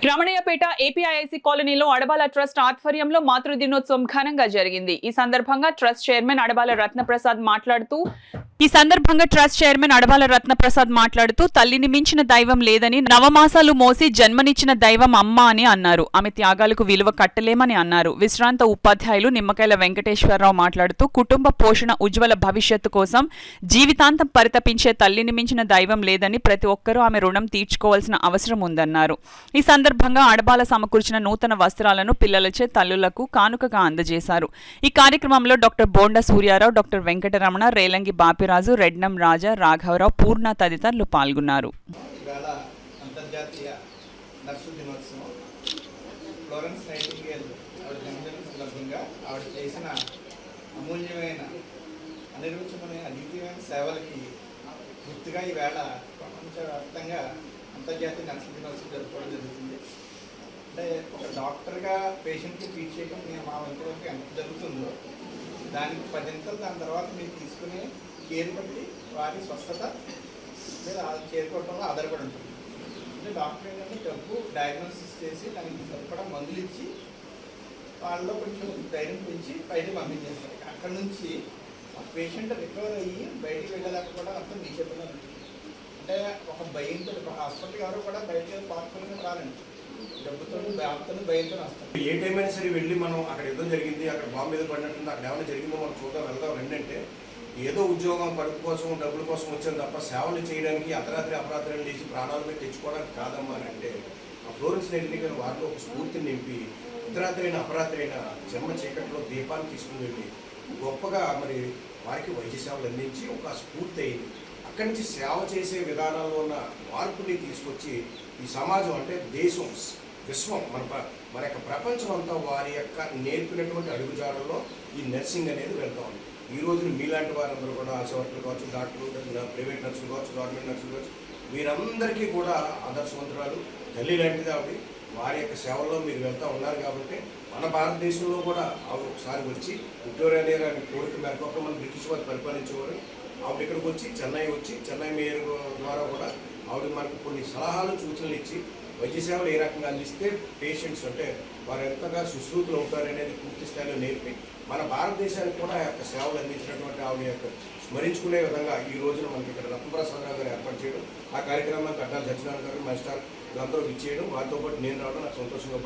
Ramanayyapeta APIIC కాలనీలో Adabala trust ఆధ్వర్యంలో మాతృ దినోత్సవం ఘనంగా జరిగింది. ఈ సందర్భంగా ట్రస్ట్ చైర్మన్ అడబాల రత్నప్రసాద్ మాట్లాడుతూ తల్లిని మించిన దైవం లేదని, నవమాసాలు మోసి జన్మనిచ్చిన దైవం అమ్మ అని అన్నారు. ఆమె త్యాగాలకు విలువ కట్టలేమని అన్నారు. విశ్రాంత ఉపాధ్యాయులు నిమ్మకాయల వెంకటేశ్వరరావు మాట్లాడుతూ కుటుంబ పోషణ, ఉజ్వల భవిష్యత్తు కోసం జీవితాంతం పరితపించే తల్లిని మించిన దైవం లేదని, ప్రతి ఒక్కరూ ఆమె రుణం తీర్చుకోవాల్సిన అవసరం ఉందన్నారు. ఈ సందర్భంగా అడబాల సమకూర్చిన నూతన వస్త్రాలను పిల్లలచే తల్లులకు కానుకగా అందజేశారు. ఈ కార్యక్రమంలో డాక్టర్ బోండా సూర్యారావు, డాక్టర్ వెంకటరమణ, రేలంగి బాపిరాజు, రెడ్నం రాజా, రాఘవరావు, పూర్ణ తదితరులు పాల్గొన్నారు. అంతర్జాతీయ నర్సుల దినోత్సవం జరుపుకోవడం జరుగుతుంది. అంటే ఒక డాక్టర్గా పేషెంట్కి ట్రీట్ చేయడం మా ఇంతవరకు ఎంత జరుగుతుందో దానికి 10 దాని తర్వాత మీరు తీసుకునే కేర్ బట్టి వారి స్వస్థత లేదా చేరుకోవడంలో ఆధారపడి ఉంటుంది. అంటే డాక్టర్ ఏంటంటే డబ్బు డయాగ్నోసిస్ చేసి దానికి సరిపడా మందులు ఇచ్చి వాళ్ళలో కొంచెం ధైర్యం పెంచి బయటకు పంపించేస్తారు. అక్కడ నుంచి పేషెంట్ రికవర్ అయ్యి బయటికి వెళ్ళలేక కూడా అంతా మీ చేతిలో ఉంటుంది. అంటే ఒక భయంతో హాస్పిటల్ ఎవరు కూడా బయట పార్కులు రాలండి, డబ్బుతో బాబుతో భయంతో వస్తాం. ఏ టైం అయినా సరే వెళ్ళి మనం అక్కడ యుద్ధం జరిగింది, అక్కడ బాంబు మీద పడినట్టుంది, అక్కడ ఏమైనా జరిగిందో మనం చూద్దాం, వెళ్దాం రెండంటే ఏదో ఉద్యోగం కడుపు కోసం డబ్బుల కోసం వచ్చాను తప్ప సేవలు చేయడానికి అర్ధరాత్రి అపరాత్రులు లేచి ప్రాణాల మీద తెచ్చుకోవడానికి కాదమ్మా అని అంటే ఆ ఫ్లోరెన్స్ నైటింగేల్ వారిలో ఒక స్ఫూర్తిని నింపి అర్ధరాత్రి అయినా అపరాత్రి అయినా జన్మ చీకట్లో దీపాన్ని తీసుకుని వెళ్ళి గొప్పగా మరి వారికి వైద్య సేవలు అందించి ఒక స్ఫూర్తి అయింది. అక్కడి నుంచి సేవ చేసే విధానాల్లో ఉన్న మార్పుని తీసుకొచ్చి ఈ సమాజం అంటే దేశం, విశ్వం, మన యొక్క ప్రపంచం అంతా వారి యొక్క నేర్పినటువంటి అడుగుజాడల్లో ఈ నర్సింగ్ అనేది వెళ్తా ఉంది. ఈ రోజున మీలాంటి వారందరూ కూడా ఆశావర్కులు కావచ్చు, డాక్టర్లు, ప్రైవేట్ నర్సులు కావచ్చు, గవర్నమెంట్ నర్సులు కావచ్చు, వీరందరికీ కూడా ఆదర్శవంతురాలు, తల్లి లాంటిది ఆవిడ. వారి యొక్క సేవల్లో మీరు వెళ్తూ ఉన్నారు కాబట్టి మన భారతదేశంలో కూడా ఆవిడ ఒకసారి వచ్చి విక్టోరియా గారి కోరిక మేరకు మన బ్రిటిష్ వారు పరిపాలించేవారు. ఆవిడ ఇక్కడికి వచ్చి చెన్నై మేయర్ ద్వారా కూడా ఆవిడ మనకు కొన్ని సలహాలు, సూచనలు ఇచ్చి వైద్య సేవలు ఏ రకంగా అందిస్తే పేషెంట్స్ అంటే వారు ఎంతగా సుశ్రూతులు అవుతారనేది పూర్తి స్థాయిలో నేర్పి మన భారతదేశానికి కూడా ఆ యొక్క సేవలు అందించినటువంటి ఆవిడ యొక్క స్మరించుకునే విధంగా ఈ రోజున మనకి ఇక్కడ రత్నప్రసాద్ రావు గారు ఏర్పాటు చేయడం, ఆ కార్యక్రమానికి అడ్డాల సత్యనారాయణ గారు, మాస్టర్ వీళ్ళందరూ ఇచ్చేయడం, వారితో పాటు నేను రావడం నాకు సంతోషంగా